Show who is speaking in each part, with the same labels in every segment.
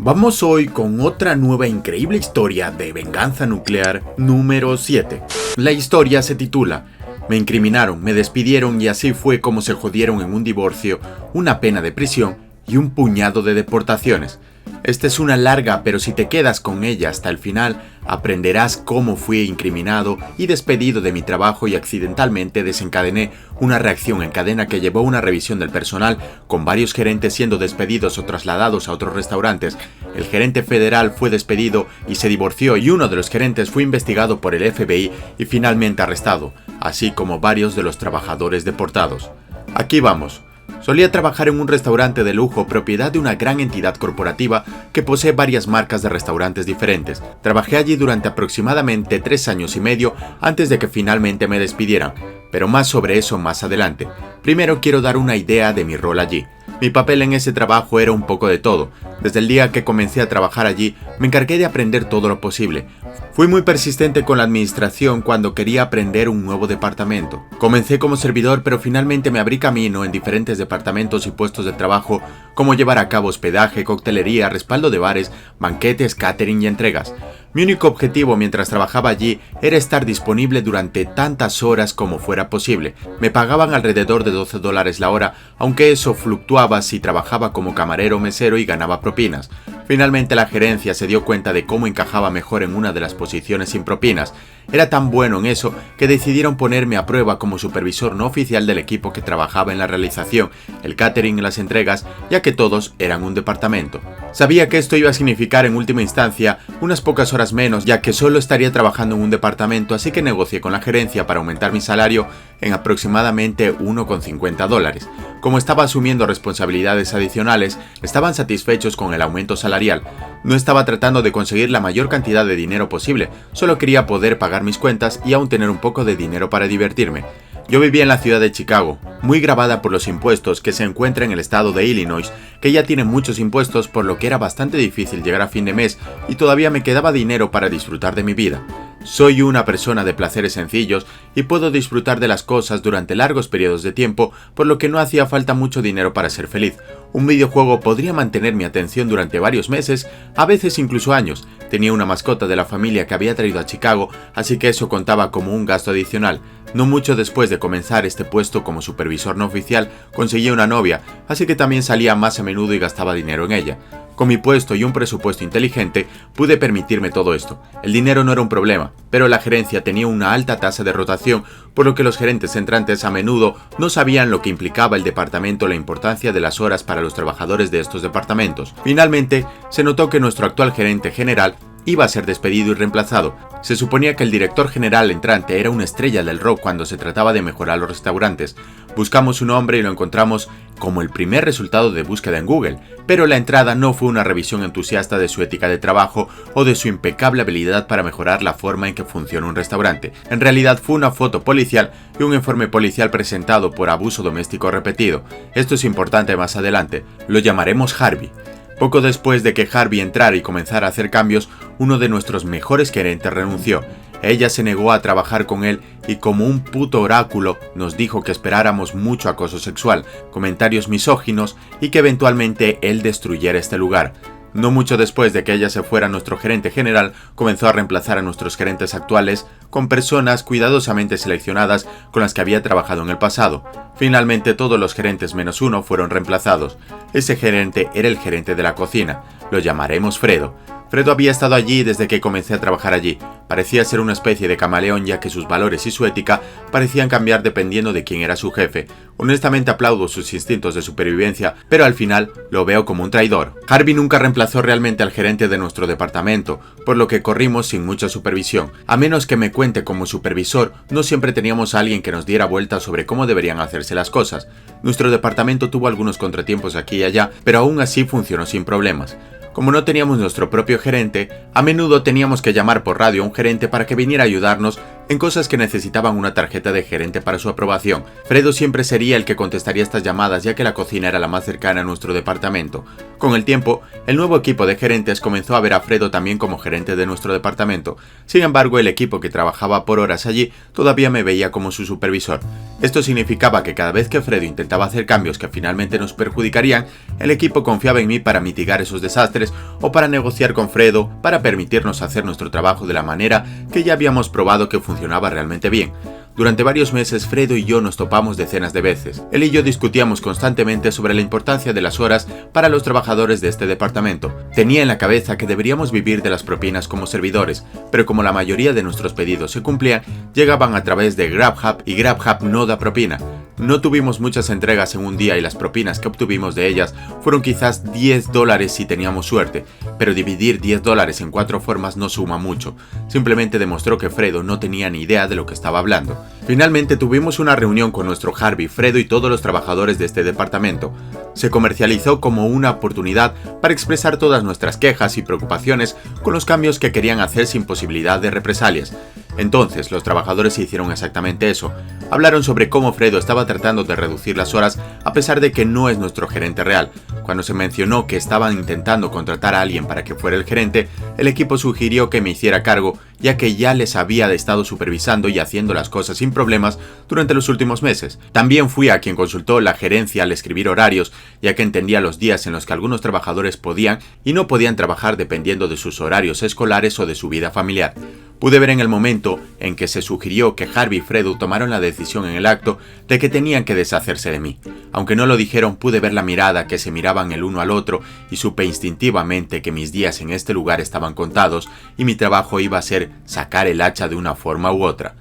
Speaker 1: Vamos hoy con otra nueva increíble historia de venganza nuclear número 7. La historia se titula Me incriminaron, me despidieron y así fue como se jodieron en un divorcio, una pena de prisión y un puñado de deportaciones. Esta es una larga, pero si te quedas con ella hasta el final, aprenderás cómo fui incriminado y despedido de mi trabajo y accidentalmente desencadené una reacción en cadena que llevó a una revisión del personal, con varios gerentes siendo despedidos o trasladados a otros restaurantes. El gerente federal fue despedido y se divorció y uno de los gerentes fue investigado por el FBI y finalmente arrestado, así como varios de los trabajadores deportados. Aquí vamos. Solía trabajar en un restaurante de lujo propiedad de una gran entidad corporativa que posee varias marcas de restaurantes diferentes. Trabajé allí durante aproximadamente 3 años y medio antes de que finalmente me despidieran, pero más sobre eso más adelante. Primero quiero dar una idea de mi rol allí. Mi papel en ese trabajo era un poco de todo. Desde el día que comencé a trabajar allí, me encargué de aprender todo lo posible. Fui muy persistente con la administración cuando quería aprender un nuevo departamento. Comencé como servidor, pero finalmente me abrí camino en diferentes departamentos y puestos de trabajo, como llevar a cabo hospedaje, coctelería, respaldo de bares, banquetes, catering y entregas. Mi único objetivo mientras trabajaba allí era estar disponible durante tantas horas como fuera posible. Me pagaban alrededor de $12 la hora, aunque eso fluctuaba si trabajaba como camarero o mesero y ganaba propinas. Finalmente la gerencia se dio cuenta de cómo encajaba mejor en una de las posiciones sin propinas. Era tan bueno en eso que decidieron ponerme a prueba como supervisor no oficial del equipo que trabajaba en la realización, el catering y las entregas, ya que todos eran un departamento. Sabía que esto iba a significar en última instancia unas pocas horas menos, ya que solo estaría trabajando en un departamento, así que negocié con la gerencia para aumentar mi salario en aproximadamente $1,50. Como estaba asumiendo responsabilidades adicionales, estaban satisfechos con el aumento salarial. No estaba tratando de conseguir la mayor cantidad de dinero posible, solo quería poder pagar mis cuentas y aún tener un poco de dinero para divertirme. Yo vivía en la ciudad de Chicago, muy gravada por los impuestos que se encuentra en el estado de Illinois, que ya tiene muchos impuestos, por lo que era bastante difícil llegar a fin de mes y todavía me quedaba dinero para disfrutar de mi vida. Soy una persona de placeres sencillos y puedo disfrutar de las cosas durante largos periodos de tiempo, por lo que no hacía falta mucho dinero para ser feliz. Un videojuego podría mantener mi atención durante varios meses, a veces incluso años. Tenía una mascota de la familia que había traído a Chicago, así que eso contaba como un gasto adicional. No mucho después de comenzar este puesto como supervisor no oficial, conseguí una novia, así que también salía más a menudo y gastaba dinero en ella. Con mi puesto y un presupuesto inteligente, pude permitirme todo esto. El dinero no era un problema, pero la gerencia tenía una alta tasa de rotación, por lo que los gerentes entrantes a menudo no sabían lo que implicaba el departamento o la importancia de las horas para los trabajadores de estos departamentos. Finalmente, se notó que nuestro actual gerente general iba a ser despedido y reemplazado. Se suponía que el director general entrante era una estrella del rock cuando se trataba de mejorar los restaurantes. Buscamos un nombre y lo encontramos como el primer resultado de búsqueda en Google, pero la entrada no fue una revisión entusiasta de su ética de trabajo o de su impecable habilidad para mejorar la forma en que funciona un restaurante. En realidad fue una foto policial y un informe policial presentado por abuso doméstico repetido. Esto es importante más adelante. Lo llamaremos Harvey. Poco después de que Harvey entrara y comenzara a hacer cambios, uno de nuestros mejores gerentes renunció. Ella se negó a trabajar con él y como un puto oráculo nos dijo que esperáramos mucho acoso sexual, comentarios misóginos y que eventualmente él destruyera este lugar. No mucho después de que ella se fuera, nuestro gerente general comenzó a reemplazar a nuestros gerentes actuales con personas cuidadosamente seleccionadas con las que había trabajado en el pasado. Finalmente todos los gerentes menos uno fueron reemplazados. Ese gerente era el gerente de la cocina. Lo llamaremos Fredo. Fredo había estado allí desde que comencé a trabajar allí. Parecía ser una especie de camaleón, ya que sus valores y su ética parecían cambiar dependiendo de quién era su jefe. Honestamente aplaudo sus instintos de supervivencia, pero al final lo veo como un traidor. Harvey nunca reemplazó realmente al gerente de nuestro departamento, por lo que corrimos sin mucha supervisión. A menos que me cuente como supervisor, no siempre teníamos a alguien que nos diera vueltas sobre cómo deberían hacerse las cosas. Nuestro departamento tuvo algunos contratiempos aquí y allá, pero aún así funcionó sin problemas. Como no teníamos nuestro propio gerente, a menudo teníamos que llamar por radio a un gerente para que viniera a ayudarnos En cosas que necesitaban una tarjeta de gerente para su aprobación, Fredo siempre sería el que contestaría estas llamadas, ya que la cocina era la más cercana a nuestro departamento. Con el tiempo, el nuevo equipo de gerentes comenzó a ver a Fredo también como gerente de nuestro departamento. Sin embargo, el equipo que trabajaba por horas allí todavía me veía como su supervisor. Esto significaba que cada vez que Fredo intentaba hacer cambios que finalmente nos perjudicarían, el equipo confiaba en mí para mitigar esos desastres o para negociar con Fredo para permitirnos hacer nuestro trabajo de la manera que ya habíamos probado que funcionaba realmente bien. Durante varios meses, Fredo y yo nos topamos decenas de veces. Él y yo discutíamos constantemente sobre la importancia de las horas para los trabajadores de este departamento. Tenía en la cabeza que deberíamos vivir de las propinas como servidores, pero como la mayoría de nuestros pedidos se cumplían, llegaban a través de GrabHub y GrabHub no da propina. No tuvimos muchas entregas en un día y las propinas que obtuvimos de ellas fueron quizás $10 si teníamos suerte, pero dividir $10 en 4 formas no suma mucho. Simplemente demostró que Fredo no tenía ni idea de lo que estaba hablando. Finalmente tuvimos una reunión con nuestro Harvey, Fredo y todos los trabajadores de este departamento. Se comercializó como una oportunidad para expresar todas nuestras quejas y preocupaciones con los cambios que querían hacer sin posibilidad de represalias. Entonces, los trabajadores hicieron exactamente eso. Hablaron sobre cómo Fredo estaba tratando de reducir las horas a pesar de que no es nuestro gerente real. Cuando se mencionó que estaban intentando contratar a alguien para que fuera el gerente, el equipo sugirió que me hiciera cargo, ya que ya les había estado supervisando y haciendo las cosas sin problemas durante los últimos meses. También fui a quien consultó la gerencia al escribir horarios, ya que entendía los días en los que algunos trabajadores podían y no podían trabajar dependiendo de sus horarios escolares o de su vida familiar. Pude ver en el momento en que se sugirió que Harvey y Fredo tomaron la decisión en el acto de que tenían que deshacerse de mí. Aunque no lo dijeron, pude ver la mirada que se miraban el uno al otro y supe instintivamente que mis días en este lugar estaban contados y mi trabajo iba a ser sacar el hacha de una forma u otra.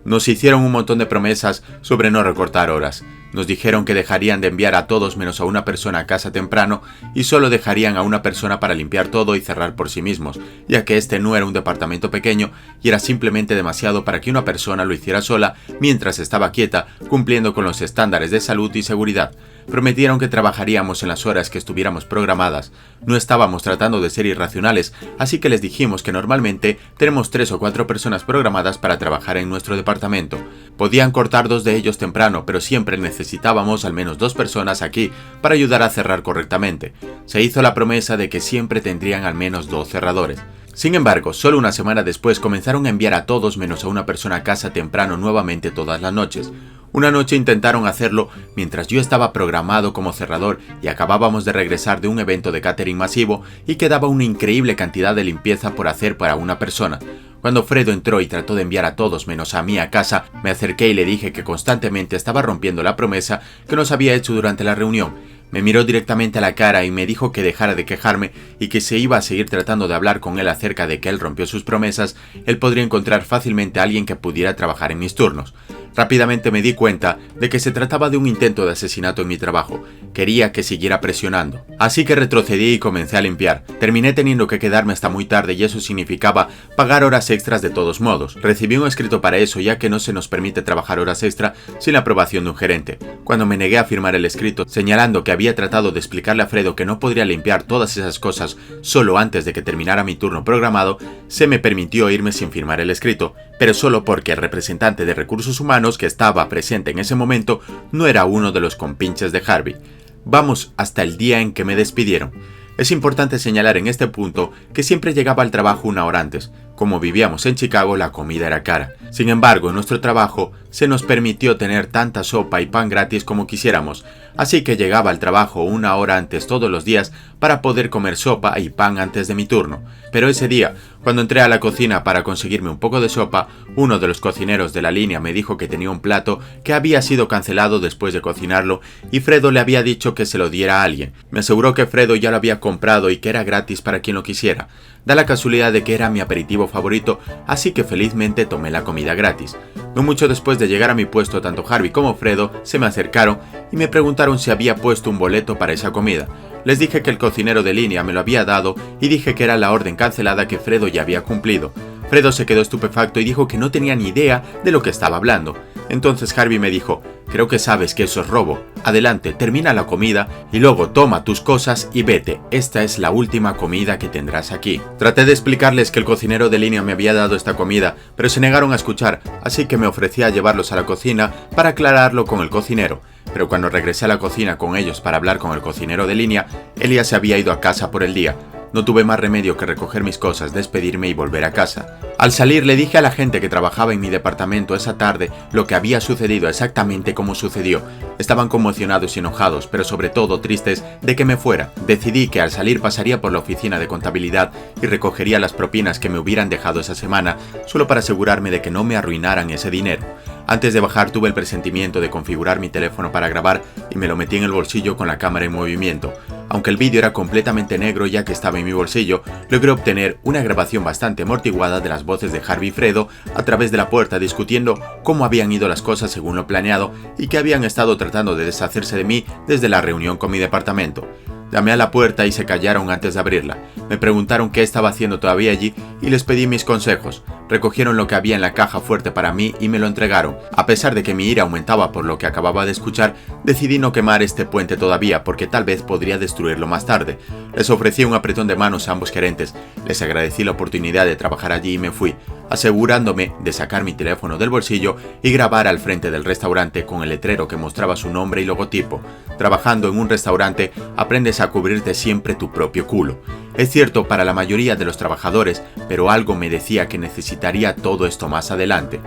Speaker 1: Nos hicieron un montón de promesas sobre no recortar horas. Nos dijeron que dejarían de enviar a todos menos a una persona a casa temprano y solo dejarían a una persona para limpiar todo y cerrar por sí mismos, ya que este no era un departamento pequeño y era simplemente demasiado para que una persona lo hiciera sola mientras estaba quieta, cumpliendo con los estándares de salud y seguridad. Prometieron que trabajaríamos en las horas que estuviéramos programadas. No estábamos tratando de ser irracionales, así que les dijimos que normalmente tenemos 3 o 4 personas programadas para trabajar en nuestro departamento. Podían cortar 2 de ellos temprano, pero siempre necesitábamos al menos 2 personas aquí para ayudar a cerrar correctamente. Se hizo la promesa de que siempre tendrían al menos 2 cerradores. Sin embargo, solo una semana después comenzaron a enviar a todos menos a una persona a casa temprano nuevamente todas las noches. Una noche intentaron hacerlo mientras yo estaba programado como cerrador y acabábamos de regresar de un evento de catering masivo y quedaba una increíble cantidad de limpieza por hacer para una persona. Cuando Fredo entró y trató de enviar a todos menos a mí a casa, me acerqué y le dije que constantemente estaba rompiendo la promesa que nos había hecho durante la reunión. Me miró directamente a la cara y me dijo que dejara de quejarme y que si iba a seguir tratando de hablar con él acerca de que él rompió sus promesas, él podría encontrar fácilmente a alguien que pudiera trabajar en mis turnos. Rápidamente me di cuenta de que se trataba de un intento de asesinato en mi trabajo. Quería que siguiera presionando. Así que retrocedí y comencé a limpiar. Terminé teniendo que quedarme hasta muy tarde y eso significaba pagar horas extras de todos modos. Recibí un escrito para eso, ya que no se nos permite trabajar horas extra sin la aprobación de un gerente. Cuando me negué a firmar el escrito, señalando que había tratado de explicarle a Fredo que no podría limpiar todas esas cosas solo antes de que terminara mi turno programado, se me permitió irme sin firmar el escrito, pero solo porque el representante de recursos humanos que estaba presente en ese momento no era uno de los compinches de Harvey. Vamos hasta el día en que me despidieron. Es importante señalar en este punto que siempre llegaba al trabajo una hora antes. Como vivíamos en Chicago, la comida era cara. Sin embargo, en nuestro trabajo se nos permitió tener tanta sopa y pan gratis como quisiéramos, así que llegaba al trabajo una hora antes todos los días para poder comer sopa y pan antes de mi turno. Pero ese día, cuando entré a la cocina para conseguirme un poco de sopa, uno de los cocineros de la línea me dijo que tenía un plato que había sido cancelado después de cocinarlo y Fredo le había dicho que se lo diera a alguien. Me aseguró que Fredo ya lo había comprado y que era gratis para quien lo quisiera. Da la casualidad de que era mi aperitivo favorito, así que felizmente tomé la comida gratis. No mucho después de llegar a mi puesto, tanto Harvey como Fredo se me acercaron y me preguntaron si había puesto un boleto para esa comida. Les dije que el cocinero de línea me lo había dado y dije que era la orden cancelada que Fredo ya había cumplido. Fredo se quedó estupefacto y dijo que no tenía ni idea de lo que estaba hablando. Entonces Harvey me dijo: creo que sabes que eso es robo. Adelante, termina la comida y luego toma tus cosas y vete. Esta es la última comida que tendrás aquí. Traté de explicarles que el cocinero de línea me había dado esta comida, pero se negaron a escuchar, así que me ofrecí a llevarlos a la cocina para aclararlo con el cocinero. Pero cuando regresé a la cocina con ellos para hablar con el cocinero de línea, él ya se había ido a casa por el día. No tuve más remedio que recoger mis cosas, despedirme y volver a casa. Al salir le dije a la gente que trabajaba en mi departamento esa tarde lo que había sucedido exactamente como sucedió. Estaban conmocionados y enojados, pero sobre todo tristes de que me fuera. Decidí que al salir pasaría por la oficina de contabilidad y recogería las propinas que me hubieran dejado esa semana, solo para asegurarme de que no me arruinaran ese dinero. Antes de bajar tuve el presentimiento de configurar mi teléfono para grabar y me lo metí en el bolsillo con la cámara en movimiento. Aunque el vídeo era completamente negro ya que estaba en mi bolsillo, logré obtener una grabación bastante amortiguada de las voces de Harvey y Fredo a través de la puerta discutiendo cómo habían ido las cosas según lo planeado y que habían estado tratando de deshacerse de mí desde la reunión con mi departamento. Llamé a la puerta y se callaron antes de abrirla. Me preguntaron qué estaba haciendo todavía allí y les pedí mis consejos. Recogieron lo que había en la caja fuerte para mí y me lo entregaron. A pesar de que mi ira aumentaba por lo que acababa de escuchar, decidí no quemar este puente todavía porque tal vez podría destruirlo más tarde. Les ofrecí un apretón de manos a ambos gerentes. Les agradecí la oportunidad de trabajar allí y me fui, asegurándome de sacar mi teléfono del bolsillo y grabar al frente del restaurante con el letrero que mostraba su nombre y logotipo. Trabajando en un restaurante, aprendes a cubrirte siempre tu propio culo. Es cierto para la mayoría de los trabajadores, pero algo me decía que necesitaría todo esto más adelante.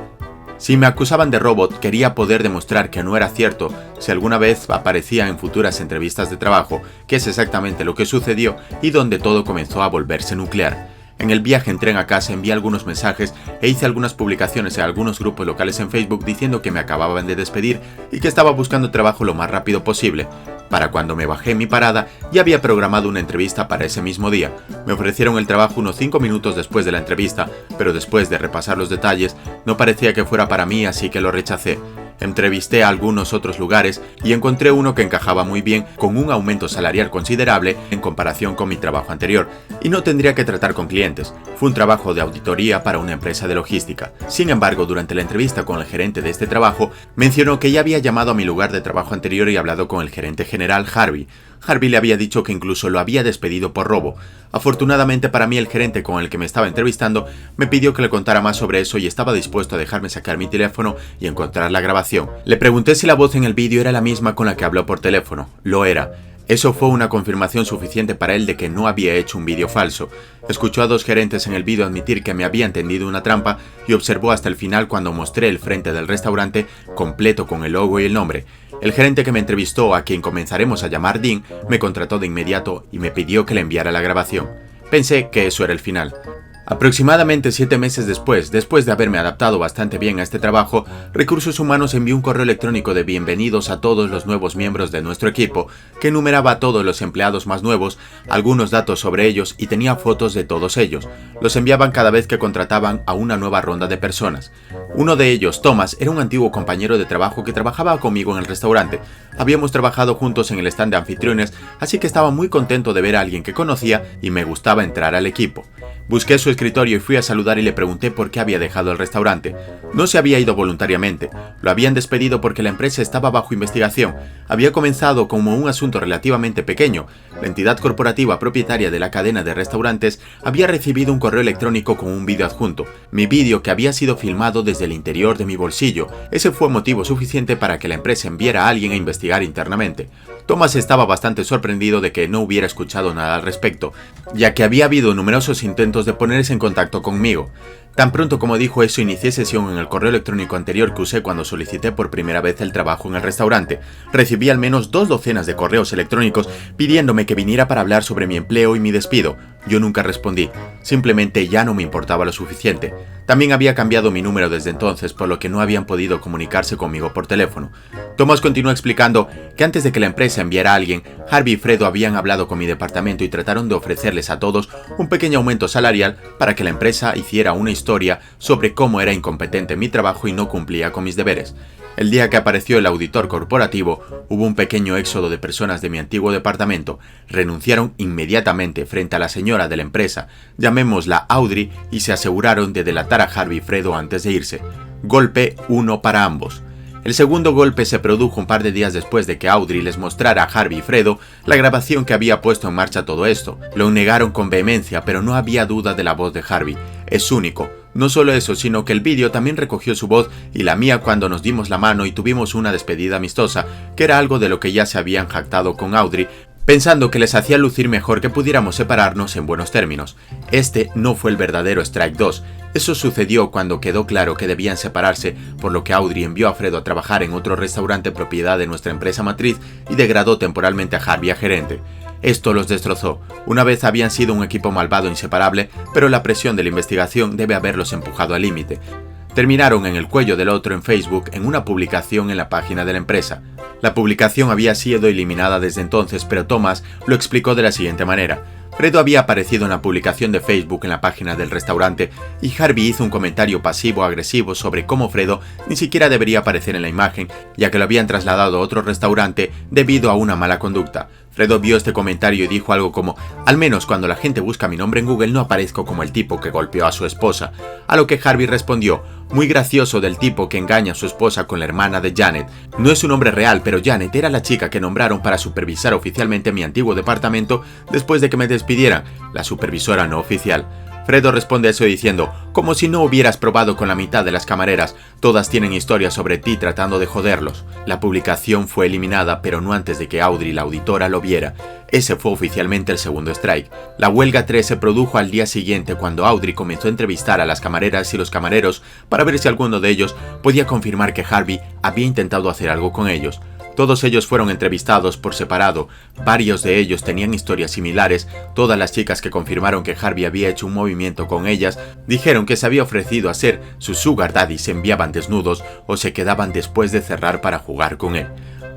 Speaker 1: Si me acusaban de robo, quería poder demostrar que no era cierto si alguna vez aparecía en futuras entrevistas de trabajo, que es exactamente lo que sucedió y donde todo comenzó a volverse nuclear. En el viaje en tren a casa envié algunos mensajes e hice algunas publicaciones en algunos grupos locales en Facebook diciendo que me acababan de despedir y que estaba buscando trabajo lo más rápido posible. Para cuando me bajé en mi parada, ya había programado una entrevista para ese mismo día. Me ofrecieron el trabajo unos 5 minutos después de la entrevista, pero después de repasar los detalles, no parecía que fuera para mí, así que lo rechacé. Entrevisté a algunos otros lugares y encontré uno que encajaba muy bien con un aumento salarial considerable en comparación con mi trabajo anterior, y no tendría que tratar con clientes. Fue un trabajo de auditoría para una empresa de logística. Sin embargo, durante la entrevista con el gerente de este trabajo, mencionó que ya había llamado a mi lugar de trabajo anterior y hablado con el gerente general Harvey. Harvey le había dicho que incluso lo había despedido por robo. Afortunadamente para mí, el gerente con el que me estaba entrevistando me pidió que le contara más sobre eso y estaba dispuesto a dejarme sacar mi teléfono y encontrar la grabación. Le pregunté si la voz en el vídeo era la misma con la que habló por teléfono. Lo era. Eso fue una confirmación suficiente para él de que no había hecho un vídeo falso. Escuchó a dos gerentes en el vídeo admitir que me habían tendido una trampa y observó hasta el final cuando mostré el frente del restaurante completo con el logo y el nombre. El gerente que me entrevistó, a quien comenzaremos a llamar Dean, me contrató de inmediato y me pidió que le enviara la grabación. Pensé que eso era el final. Aproximadamente 7 meses después de haberme adaptado bastante bien a este trabajo, Recursos Humanos envió un correo electrónico de bienvenidos a todos los nuevos miembros de nuestro equipo, que enumeraba a todos los empleados más nuevos, algunos datos sobre ellos y tenía fotos de todos ellos. Los enviaban cada vez que contrataban a una nueva ronda de personas. Uno de ellos, Thomas, era un antiguo compañero de trabajo que trabajaba conmigo en el restaurante. Habíamos trabajado juntos en el stand de anfitriones, así que estaba muy contento de ver a alguien que conocía y me gustaba entrar al equipo. Busqué su escritorio y fui a saludar y le pregunté por qué había dejado el restaurante. No se había ido voluntariamente, lo habían despedido porque la empresa estaba bajo investigación. Había comenzado como un asunto relativamente pequeño. La entidad corporativa propietaria de la cadena de restaurantes había recibido un correo electrónico con un vídeo adjunto, mi vídeo que había sido filmado desde el interior de mi bolsillo. Ese fue motivo suficiente para que la empresa enviara a alguien a investigar internamente. Thomas estaba bastante sorprendido de que no hubiera escuchado nada al respecto, ya que había habido numerosos intentos de ponerse en contacto conmigo. Tan pronto como dijo eso, inicié sesión en el correo electrónico anterior que usé cuando solicité por primera vez el trabajo en el restaurante. Recibí al menos 2 docenas de correos electrónicos pidiéndome que viniera para hablar sobre mi empleo y mi despido. Yo nunca respondí, simplemente ya no me importaba lo suficiente. También había cambiado mi número desde entonces, por lo que no habían podido comunicarse conmigo por teléfono. Thomas continuó explicando que antes de que la empresa enviara a alguien, Harvey y Fredo habían hablado con mi departamento y trataron de ofrecerles a todos un pequeño aumento salarial para que la empresa hiciera una historia sobre cómo era incompetente en mi trabajo y no cumplía con mis deberes. El día que apareció el auditor corporativo, hubo un pequeño éxodo de personas de mi antiguo departamento. Renunciaron inmediatamente frente a la señora de la empresa, llamémosla Audrey, y se aseguraron de delatar a Harvey y Fredo antes de irse. Golpe 1 para ambos. El segundo golpe se produjo un par de días después de que Audrey les mostrara a Harvey y Fredo la grabación que había puesto en marcha todo esto. Lo negaron con vehemencia, pero no había duda de la voz de Harvey. Es único. No solo eso, sino que el vídeo también recogió su voz y la mía cuando nos dimos la mano y tuvimos una despedida amistosa, que era algo de lo que ya se habían jactado con Audrey, pensando que les hacía lucir mejor que pudiéramos separarnos en buenos términos. Este no fue el verdadero Strike 2. Eso sucedió cuando quedó claro que debían separarse, por lo que Audrey envió a Fredo a trabajar en otro restaurante propiedad de nuestra empresa matriz y degradó temporalmente a Harvey a gerente. Esto los destrozó. Una vez habían sido un equipo malvado inseparable, pero la presión de la investigación debe haberlos empujado al límite. Terminaron en el cuello del otro en Facebook en una publicación en la página de la empresa. La publicación había sido eliminada desde entonces, pero Thomas lo explicó de la siguiente manera. Fredo había aparecido en la publicación de Facebook en la página del restaurante y Harvey hizo un comentario pasivo-agresivo sobre cómo Fredo ni siquiera debería aparecer en la imagen, ya que lo habían trasladado a otro restaurante debido a una mala conducta. Fredo vio este comentario y dijo algo como: al menos cuando la gente busca mi nombre en Google no aparezco como el tipo que golpeó a su esposa. A lo que Harvey respondió: muy gracioso del tipo que engaña a su esposa con la hermana de Janet. No es un nombre real, pero Janet era la chica que nombraron para supervisar oficialmente mi antiguo departamento después de que me despidieran, la supervisora no oficial. Fredo responde a eso diciendo: como si no hubieras probado con la mitad de las camareras, todas tienen historias sobre ti tratando de joderlos. La publicación fue eliminada, pero no antes de que Audrey, la auditora, lo viera. Ese fue oficialmente el segundo strike. La huelga 3 se produjo al día siguiente cuando Audrey comenzó a entrevistar a las camareras y los camareros para ver si alguno de ellos podía confirmar que Harvey había intentado hacer algo con ellos. Todos ellos fueron entrevistados por separado, varios de ellos tenían historias similares, todas las chicas que confirmaron que Harvey había hecho un movimiento con ellas dijeron que se había ofrecido a ser su sugar daddy, se enviaban desnudos o se quedaban después de cerrar para jugar con él.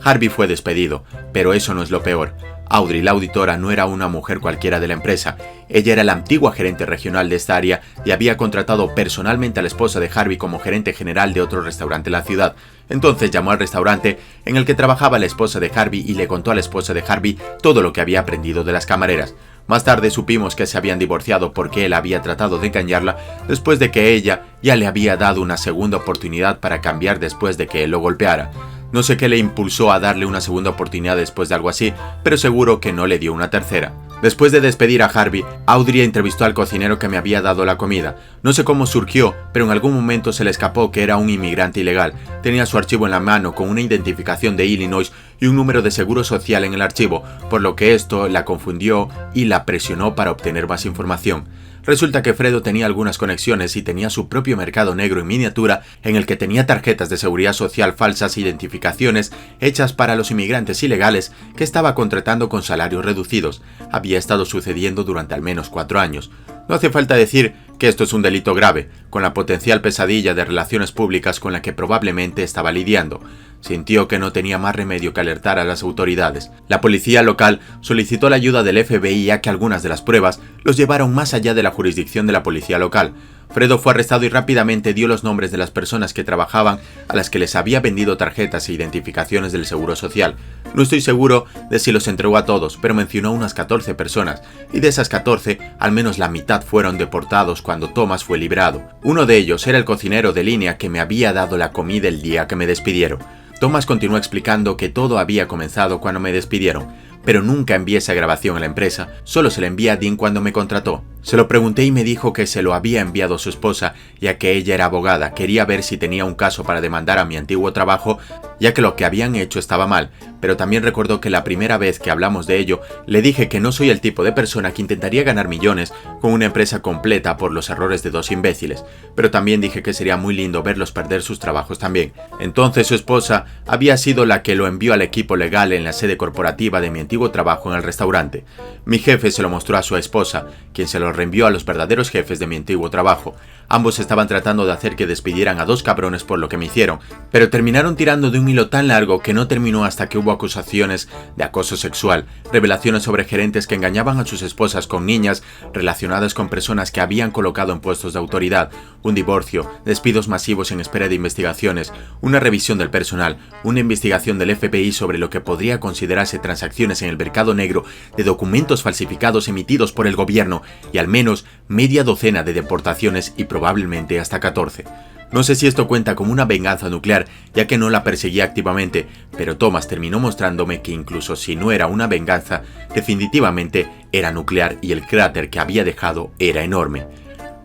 Speaker 1: Harvey fue despedido, pero eso no es lo peor. Audrey, la auditora, no era una mujer cualquiera de la empresa. Ella era la antigua gerente regional de esta área y había contratado personalmente a la esposa de Harvey como gerente general de otro restaurante en la ciudad. Entonces llamó al restaurante en el que trabajaba la esposa de Harvey y le contó a la esposa de Harvey todo lo que había aprendido de las camareras. Más tarde supimos que se habían divorciado porque él había tratado de engañarla después de que ella ya le había dado una segunda oportunidad para cambiar después de que él lo golpeara. No sé qué le impulsó a darle una segunda oportunidad después de algo así, pero seguro que no le dio una tercera. Después de despedir a Harvey, Audrey entrevistó al cocinero que me había dado la comida. No sé cómo surgió, pero en algún momento se le escapó que era un inmigrante ilegal. Tenía su archivo en la mano con una identificación de Illinois y un número de seguro social en el archivo, por lo que esto la confundió y la presionó para obtener más información. Resulta que Fredo tenía algunas conexiones y tenía su propio mercado negro en miniatura en el que tenía tarjetas de seguridad social falsas e identificaciones hechas para los inmigrantes ilegales que estaba contratando con salarios reducidos. Había estado sucediendo durante al menos 4 años. No hace falta decir que esto es un delito grave, con la potencial pesadilla de relaciones públicas con la que probablemente estaba lidiando. Sintió que no tenía más remedio que alertar a las autoridades. La policía local solicitó la ayuda del FBI ya que algunas de las pruebas los llevaron más allá de la jurisdicción de la policía local. Fredo fue arrestado y rápidamente dio los nombres de las personas que trabajaban a las que les había vendido tarjetas e identificaciones del seguro social. No estoy seguro de si los entregó a todos, pero mencionó unas 14 personas, y de esas 14, al menos la mitad fueron deportados cuando Thomas fue liberado. Uno de ellos era el cocinero de línea que me había dado la comida el día que me despidieron. Thomas continuó explicando que todo había comenzado cuando me despidieron, pero nunca envié esa grabación a la empresa, solo se la envié a Dean cuando me contrató. Se lo pregunté y me dijo que se lo había enviado a su esposa, ya que ella era abogada, quería ver si tenía un caso para demandar a mi antiguo trabajo, ya que lo que habían hecho estaba mal, pero también recordó que la primera vez que hablamos de ello, le dije que no soy el tipo de persona que intentaría ganar millones con una empresa completa por los errores de 2 imbéciles, pero también dije que sería muy lindo verlos perder sus trabajos también. Entonces su esposa había sido la que lo envió al equipo legal en la sede corporativa de mi antiguo trabajo en el restaurante. Mi jefe se lo mostró a su esposa, quien se lo reenvió a los verdaderos jefes de mi antiguo trabajo. Ambos estaban tratando de hacer que despidieran a 2 cabrones por lo que me hicieron, pero terminaron tirando de un hilo tan largo que no terminó hasta que hubo hubo acusaciones de acoso sexual, revelaciones sobre gerentes que engañaban a sus esposas con niñas relacionadas con personas que habían colocado en puestos de autoridad, un divorcio, despidos masivos en espera de investigaciones, una revisión del personal, una investigación del FBI sobre lo que podría considerarse transacciones en el mercado negro de documentos falsificados emitidos por el gobierno y al menos media docena de deportaciones y probablemente hasta 14. No sé si esto cuenta como una venganza nuclear, ya que no la perseguía activamente, pero Thomas terminó mostrándome que incluso si no era una venganza, definitivamente era nuclear y el cráter que había dejado era enorme.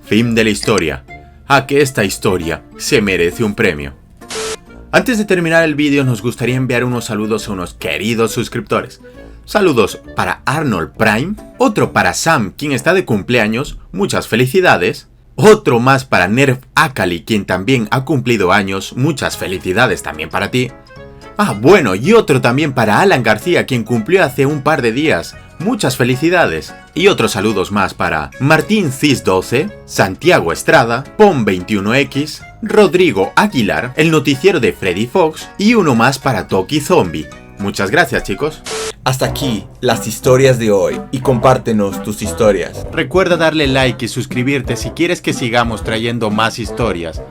Speaker 1: Fin de la historia. A que esta historia se merece un premio. Antes de terminar el vídeo nos gustaría enviar unos saludos a unos queridos suscriptores. Saludos para Arnold Prime, otro para Sam, quien está de cumpleaños, muchas felicidades. Otro más para Nerf Akali, quien también ha cumplido años, muchas felicidades también para ti. Bueno, y otro también para Alan García, quien cumplió hace un par de días, muchas felicidades. Y otros saludos más para Martín Cis12, Santiago Estrada, Pom21X, Rodrigo Aguilar, el noticiero de Freddy Fox y uno más para Toki Zombie. Muchas gracias, chicos.
Speaker 2: Hasta aquí las historias de hoy y compártenos tus historias.
Speaker 1: Recuerda darle like y suscribirte si quieres que sigamos trayendo más historias.